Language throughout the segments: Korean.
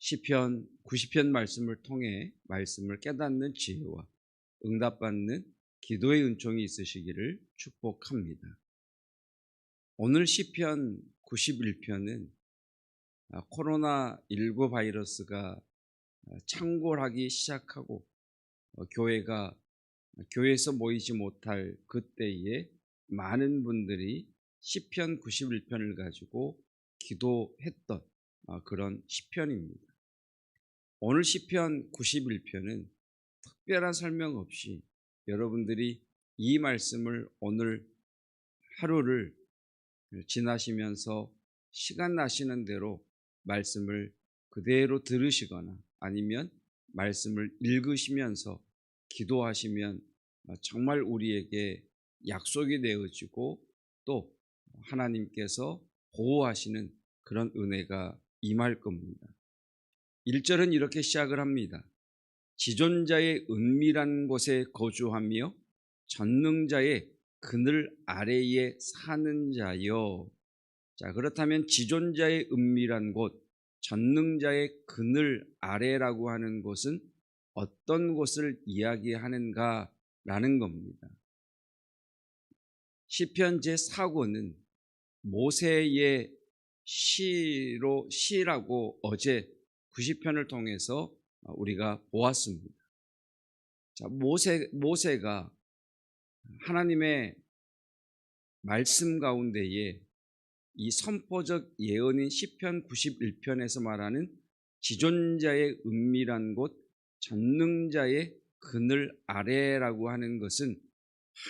시편 90편 말씀을 통해 말씀을 깨닫는 지혜와 응답받는 기도의 은총이 있으시기를 축복합니다. 오늘 시편 91편은 코로나19 바이러스가 창궐하기 시작하고 교회에서 모이지 못할 그때에 많은 분들이 시편 91편을 가지고 기도했던 그런 시편입니다. 오늘 시편 91편은 특별한 설명 없이 여러분들이 이 말씀을 오늘 하루를 지나시면서 시간 나시는 대로 말씀을 그대로 들으시거나 아니면 말씀을 읽으시면서 기도하시면 정말 우리에게 약속이 되어지고 또 하나님께서 보호하시는 그런 은혜가 임할 겁니다. 1절은 이렇게 시작을 합니다. 지존자의 은밀한 곳에 거주하며 전능자의 그늘 아래에 사는 자여. 자, 그렇다면 지존자의 은밀한 곳, 전능자의 그늘 아래라고 하는 곳은 어떤 곳을 이야기하는가라는 겁니다. 시편 제4권은 모세의 시라고 어제 90편을 통해서 우리가 보았습니다. 자, 모세가 하나님의 말씀 가운데에 이 선포적 예언인 시편 91편에서 말하는 지존자의 은밀한 곳, 전능자의 그늘 아래라고 하는 것은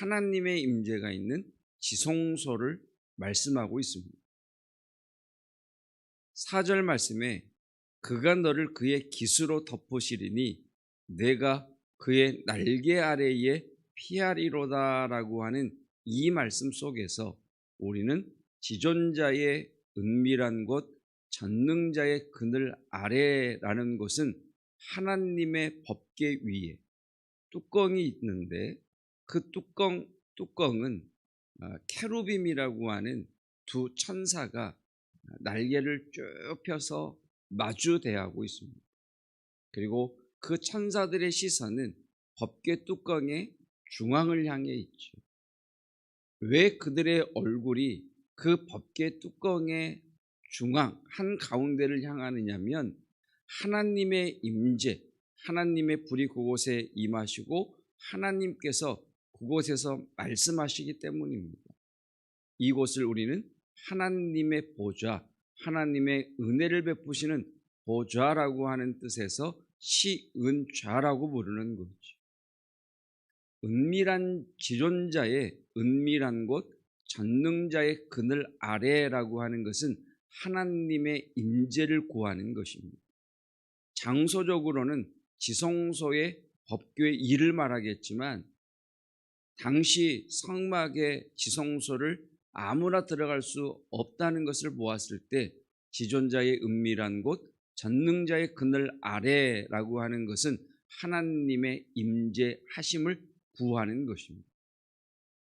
하나님의 임재가 있는 지성소를 말씀하고 있습니다. 4절 말씀에 그가 너를 그의 깃으로 덮으시리니 내가 그의 날개 아래에 피하리로다라고 하는 이 말씀 속에서 우리는 지존자의 은밀한 곳, 전능자의 그늘 아래라는 것은 하나님의 법궤 위에 뚜껑이 있는데 그 뚜껑은 케루빔이라고 하는 두 천사가 날개를 쭉 펴서 마주 대하고 있습니다. 그리고 그 천사들의 시선은 법궤 뚜껑의 중앙을 향해 있죠. 왜 그들의 얼굴이 그 법궤 뚜껑의 중앙 한가운데를 향하느냐면 하나님의 임재, 하나님의 불이 그곳에 임하시고 하나님께서 그곳에서 말씀하시기 때문입니다. 이곳을 우리는 하나님의 보좌, 하나님의 은혜를 베푸시는 보좌라고 하는 뜻에서 시은좌라고 부르는 거죠. 은밀한 지존자의 은밀한 곳, 전능자의 그늘 아래라고 하는 것은 하나님의 임재를 구하는 것입니다. 장소적으로는 지성소의 법궤 2를 말하겠지만 당시 성막의 지성소를 아무나 들어갈 수 없다는 것을 보았을 때 지존자의 은밀한 곳, 전능자의 그늘 아래라고 하는 것은 하나님의 임재하심을 구하는 것입니다.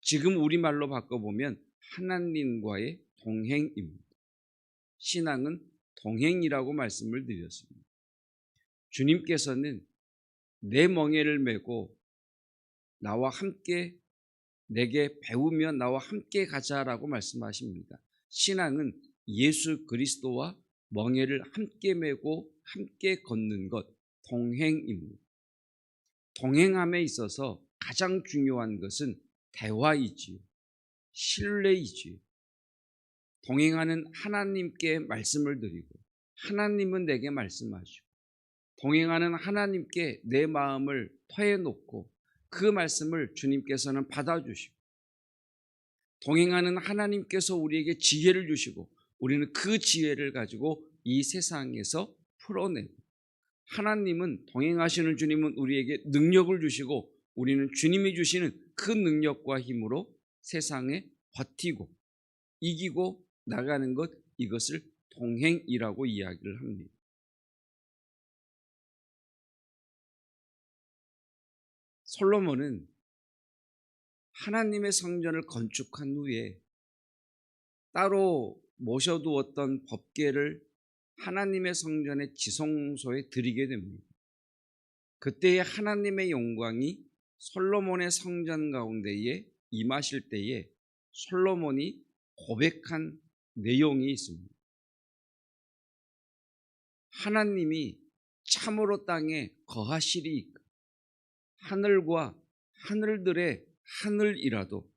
지금 우리말로 바꿔보면 하나님과의 동행입니다. 신앙은 동행이라고 말씀을 드렸습니다. 주님께서는 내 멍에를 메고 나와 함께 내게 배우며 나와 함께 가자라고 말씀하십니다. 신앙은 예수 그리스도와 멍에를 함께 메고 함께 걷는 것, 동행입니다. 동행함에 있어서 가장 중요한 것은 대화이지요. 신뢰이지요. 동행하는 하나님께 말씀을 드리고 하나님은 내게 말씀하시고 동행하는 하나님께 내 마음을 터해놓고 그 말씀을 주님께서는 받아주시고 동행하는 하나님께서 우리에게 지혜를 주시고 우리는 그 지혜를 가지고 이 세상에서 풀어내고 하나님은 동행하시는 주님은 우리에게 능력을 주시고 우리는 주님이 주시는 그 능력과 힘으로 세상에 버티고 이기고 나가는 것 이것을 동행이라고 이야기를 합니다. 솔로몬은 하나님의 성전을 건축한 후에 따로 모셔두었던 법궤를 하나님의 성전의 지성소에 드리게 됩니다. 그때에 하나님의 영광이 솔로몬의 성전 가운데에 임하실 때에 솔로몬이 고백한 내용이 있습니다. 하나님이 참으로 땅에 거하시리이까 하늘과 하늘들의 하늘이라도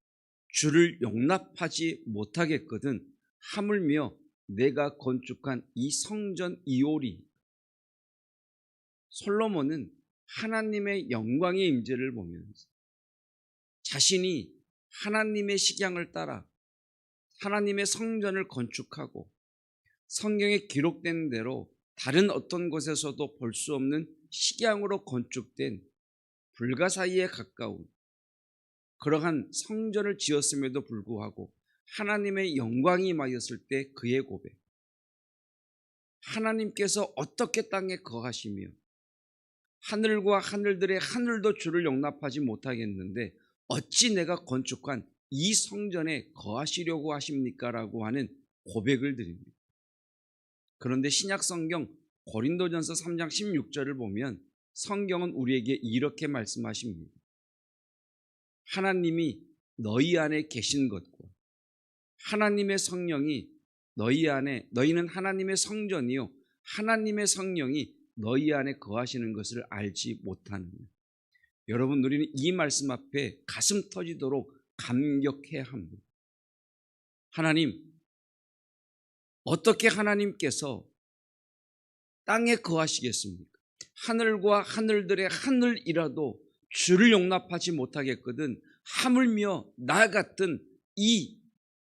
주를 용납하지 못하겠거든 하물며 내가 건축한 이 성전 이오리. 솔로몬은 하나님의 영광의 임재를 보면서 자신이 하나님의 식양을 따라 하나님의 성전을 건축하고 성경에 기록된 대로 다른 어떤 곳에서도 볼 수 없는 식양으로 건축된 불가사의에 가까운 그러한 성전을 지었음에도 불구하고 하나님의 영광이 임하였을 때 그의 고백, 하나님께서 어떻게 땅에 거하시며 하늘과 하늘들의 하늘도 주를 용납하지 못하겠는데 어찌 내가 건축한 이 성전에 거하시려고 하십니까? 라고 하는 고백을 드립니다. 그런데 신약 성경 고린도전서 3장 16절을 보면 성경은 우리에게 이렇게 말씀하십니다. 하나님이 너희 안에 계신 것과 하나님의 성령이 너희 안에, 너희는 하나님의 성전이요 하나님의 성령이 너희 안에 거하시는 것을 알지 못하느냐. 여러분, 우리는 이 말씀 앞에 가슴 터지도록 감격해야 합니다. 하나님, 어떻게 하나님께서 땅에 거하시겠습니까? 하늘과 하늘들의 하늘이라도 주를 용납하지 못하겠거든 하물며 나 같은 이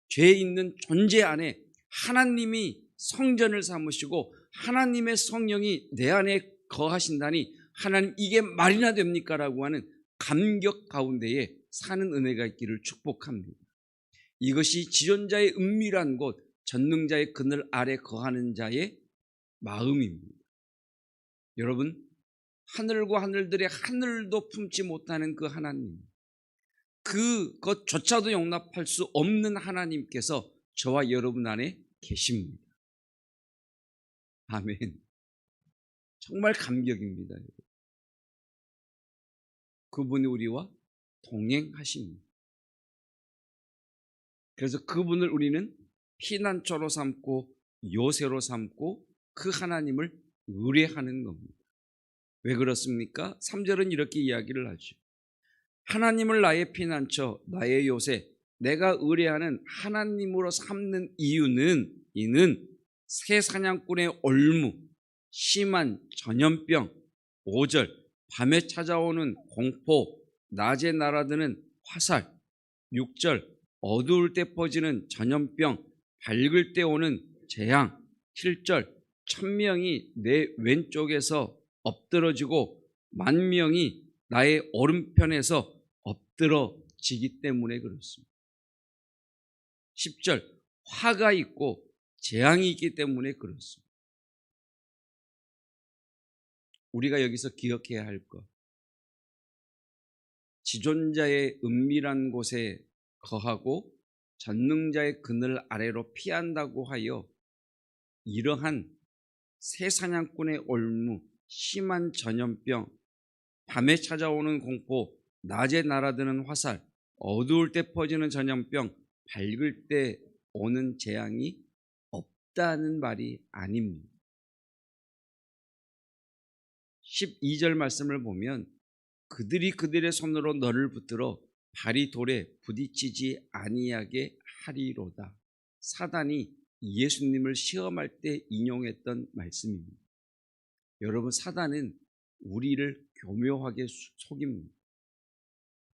죄 있는 존재 안에 하나님이 성전을 삼으시고 하나님의 성령이 내 안에 거하신다니 하나님 이게 말이나 됩니까? 라고 하는 감격 가운데에 사는 은혜가 있기를 축복합니다. 이것이 지존자의 은밀한 곳 전능자의 그늘 아래 거하는 자의 마음입니다. 여러분, 하늘과 하늘들의 하늘도 품지 못하는 그 하나님, 그것조차도 용납할 수 없는 하나님께서 저와 여러분 안에 계십니다. 아멘. 정말 감격입니다. 여러분. 그분이 우리와 동행하십니다. 그래서 그분을 우리는 피난처로 삼고 요새로 삼고 그 하나님을 의뢰하는 겁니다. 왜 그렇습니까? 3절은 이렇게 이야기를 하죠. 하나님을 나의 피난처, 나의 요새, 내가 의뢰하는 하나님으로 삼는 이는 새 사냥꾼의 올무, 심한 전염병, 5절, 밤에 찾아오는 공포, 낮에 날아드는 화살, 6절, 어두울 때 퍼지는 전염병, 밝을 때 오는 재앙, 7절, 1000명이 내 왼쪽에서 엎드러지고 10,000명이 나의 오른편에서 엎드러지기 때문에 그렇습니다. 10절, 화가 있고 재앙이 있기 때문에 그렇습니다. 우리가 여기서 기억해야 할 것, 지존자의 은밀한 곳에 거하고 전능자의 그늘 아래로 피한다고 하여 이러한 새 사냥꾼의 올무, 심한 전염병, 밤에 찾아오는 공포, 낮에 날아드는 화살, 어두울 때 퍼지는 전염병, 밝을 때 오는 재앙이 없다는 말이 아닙니다. 12절 말씀을 보면 그들이 그들의 손으로 너를 붙들어 발이 돌에 부딪히지 아니하게 하리로다. 사단이 예수님을 시험할 때 인용했던 말씀입니다. 여러분, 사단은 우리를 교묘하게 속입니다.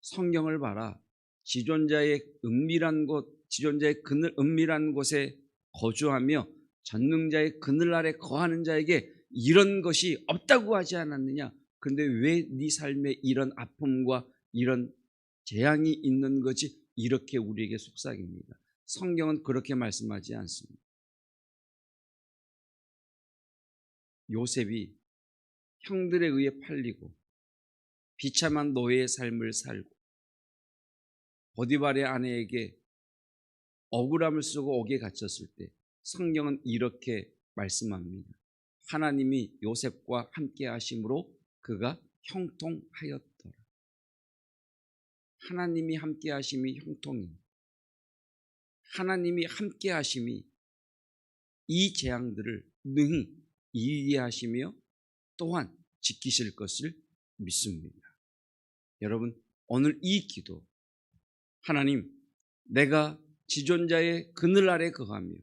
성경을 봐라. 지존자의 은밀한 곳, 지존자의 그늘 은밀한 곳에 거주하며 전능자의 그늘 아래 거하는 자에게 이런 것이 없다고 하지 않았느냐? 그런데 왜 네 삶에 이런 아픔과 이런 재앙이 있는 것이 이렇게 우리에게 속삭입니다. 성경은 그렇게 말씀하지 않습니다. 요셉이 형들에 의해 팔리고 비참한 노예의 삶을 살고 보디발의 아내에게 억울함을 쓰고 옥에 갇혔을 때 성경은 이렇게 말씀합니다. 하나님이 요셉과 함께 하심으로 그가 형통하였더라. 하나님이 함께 하심이 형통입니다. 하나님이 함께 하심이 이 재앙들을 능히 이기게 하시며 또한 지키실 것을 믿습니다. 여러분, 오늘 이 기도, 하나님, 내가 지존자의 그늘 아래 거하며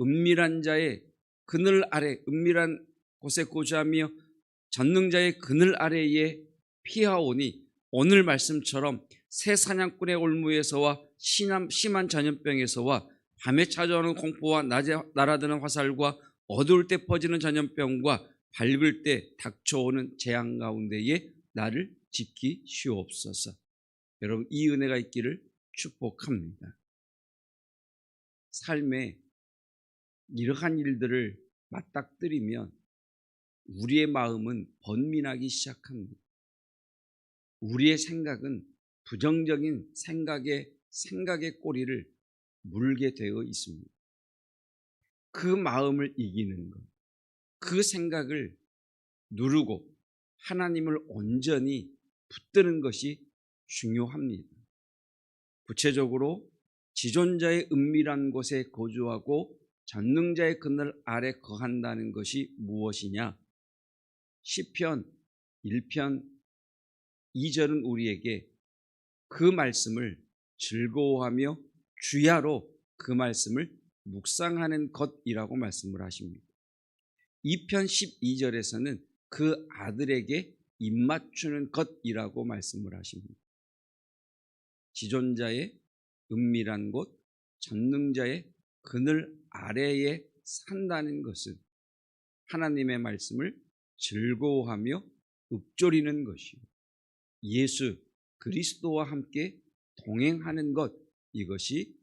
은밀한 자의 그늘 아래, 은밀한 곳에 거주하며 전능자의 그늘 아래에 피하오니 오늘 말씀처럼 새 사냥꾼의 올무에서와 심한 전염병에서와 밤에 찾아오는 공포와 낮에 날아드는 화살과 어두울 때 퍼지는 전염병과 밝을 때 닥쳐오는 재앙 가운데에 나를 지키시옵소서. 여러분, 이 은혜가 있기를 축복합니다. 삶에 이러한 일들을 맞닥뜨리면 우리의 마음은 번민하기 시작합니다. 우리의 생각은 부정적인 생각의 꼬리를 물게 되어 있습니다. 그 마음을 이기는 것, 그 생각을 누르고 하나님을 온전히 붙드는 것이 중요합니다. 구체적으로 지존자의 은밀한 곳에 거주하고 전능자의 그늘 아래 거한다는 것이 무엇이냐? 시편 1편 2절은 우리에게 그 말씀을 즐거워하며 주야로 그 말씀을 묵상하는 것이라고 말씀을 하십니다. 2편 12절에서는 그 아들에게 입맞추는 것이라고 말씀을 하십니다. 지존자의 은밀한 곳, 전능자의 그늘 아래에 산다는 것은 하나님의 말씀을 즐거워하며 읊조리는 것이요, 예수 그리스도와 함께 동행하는 것, 이것이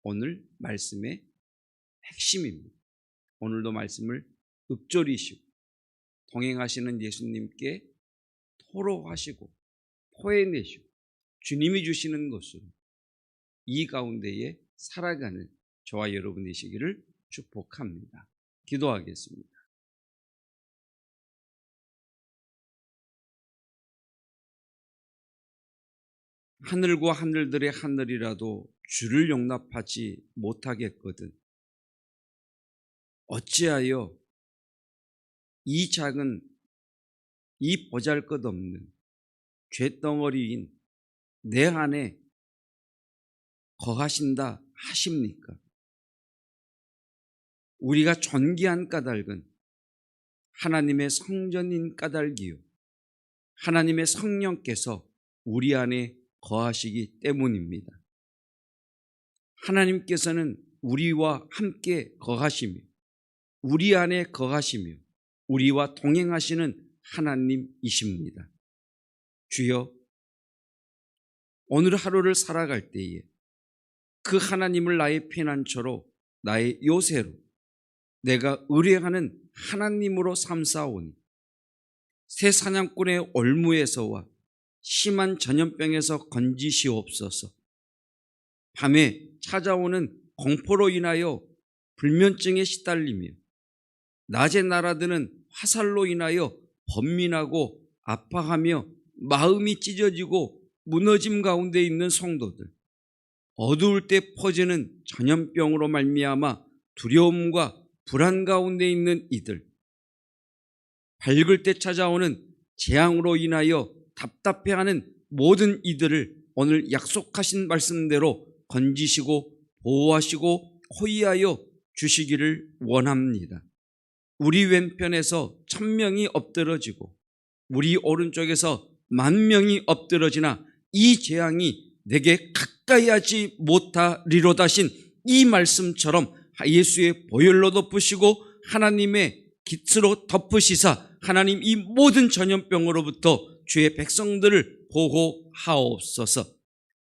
오늘 말씀의 핵심입니다. 오늘도 말씀을 읊조리시고 동행하시는 예수님께 토로하시고 토해내시고 주님이 주시는 것으로 이 가운데에 살아가는 저와 여러분 되시기를 축복합니다. 기도하겠습니다. 하늘과 하늘들의 하늘이라도 주를 용납하지 못하겠거든 어찌하여 이 작은, 이 보잘것없는 죄덩어리인 내 안에 거하신다 하십니까? 우리가 존귀한 까닭은 하나님의 성전인 까닭이요, 하나님의 성령께서 우리 안에 거하시기 때문입니다. 하나님께서는 우리와 함께 거하시며 우리 안에 거하시며 우리와 동행하시는 하나님이십니다. 주여, 오늘 하루를 살아갈 때에 그 하나님을 나의 피난처로, 나의 요새로, 내가 의뢰하는 하나님으로 삼사오니 새 사냥꾼의 올무에서와 심한 전염병에서 건지시옵소서. 밤에 찾아오는 공포로 인하여 불면증에 시달리며 낮에 날아드는 화살로 인하여 번민하고 아파하며 마음이 찢어지고 무너짐 가운데 있는 성도들, 어두울 때 퍼지는 전염병으로 말미암아 두려움과 불안 가운데 있는 이들, 밝을 때 찾아오는 재앙으로 인하여 답답해하는 모든 이들을 오늘 약속하신 말씀대로 건지시고 보호하시고 호위하여 주시기를 원합니다. 우리 왼편에서 1000명이 엎드러지고 우리 오른쪽에서 10,000명이 엎드러지나 이 재앙이 내게 가까이 하지 못하리로다신 이 말씀처럼 예수의 보혈로 덮으시고 하나님의 깃으로 덮으시사 하나님 이 모든 전염병으로부터 주의 백성들을 보호하옵소서.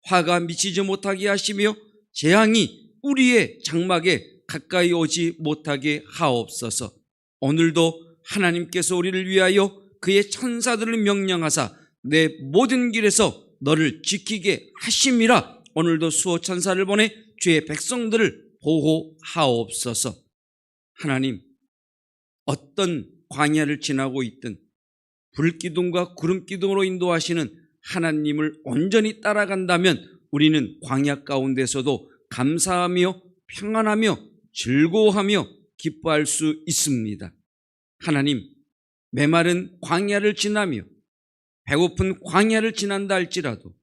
화가 미치지 못하게 하시며 재앙이 우리의 장막에 가까이 오지 못하게 하옵소서. 오늘도 하나님께서 우리를 위하여 그의 천사들을 명령하사 내 모든 길에서 너를 지키게 하심이라. 오늘도 수호 천사를 보내 주의 백성들을 보호하옵소서. 하나님, 어떤 광야를 지나고 있든 불기둥과 구름기둥으로 인도하시는 하나님을 온전히 따라간다면 우리는 광야 가운데서도 감사하며 평안하며 즐거워하며 기뻐할 수 있습니다. 하나님, 메마른 광야를 지나며 배고픈 광야를 지난다 할지라도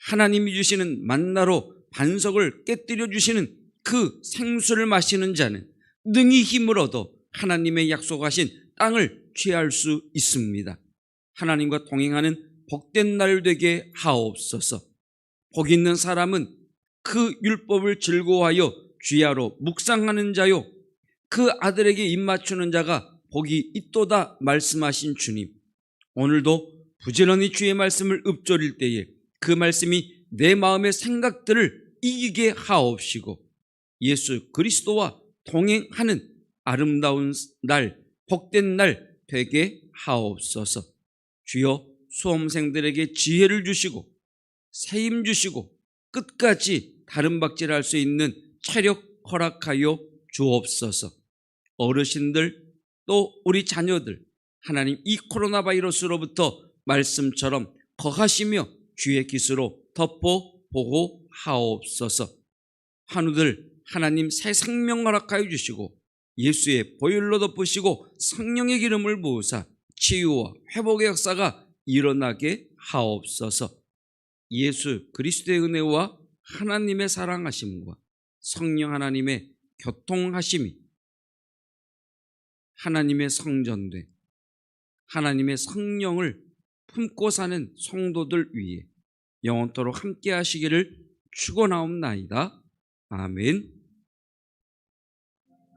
하나님이 주시는 만나로 반석을 깨뜨려 주시는 그 생수를 마시는 자는 능히 힘을 얻어 하나님의 약속하신 땅을 취할 수 있습니다. 하나님과 동행하는 복된 날 되게 하옵소서. 복 있는 사람은 그 율법을 즐거워하여 주야로 묵상하는 자요, 그 아들에게 입맞추는 자가 복이 있도다 말씀하신 주님, 오늘도 부지런히 주의 말씀을 읊조릴 때에 그 말씀이 내 마음의 생각들을 이기게 하옵시고 예수 그리스도와 동행하는 아름다운 날, 복된 날 되게 하옵소서. 주여, 수험생들에게 지혜를 주시고 세임 주시고 끝까지 다름박질할 수 있는 체력 허락하여 주옵소서. 어르신들 또 우리 자녀들, 하나님 이 코로나 바이러스로부터 말씀처럼 거하시며 주의 깃으로 덮어 보호하옵소서. 환우들 하나님 새 생명 허락하여 주시고 예수의 보혈로 덮으시고 성령의 기름을 부으사 치유와 회복의 역사가 일어나게 하옵소서. 예수 그리스도의 은혜와 하나님의 사랑하심과 성령 하나님의 교통하심이 하나님의 성전되 하나님의 성령을 품고 사는 성도들 위에 영원토록 함께 하시기를 축원하옵나이다. 아멘.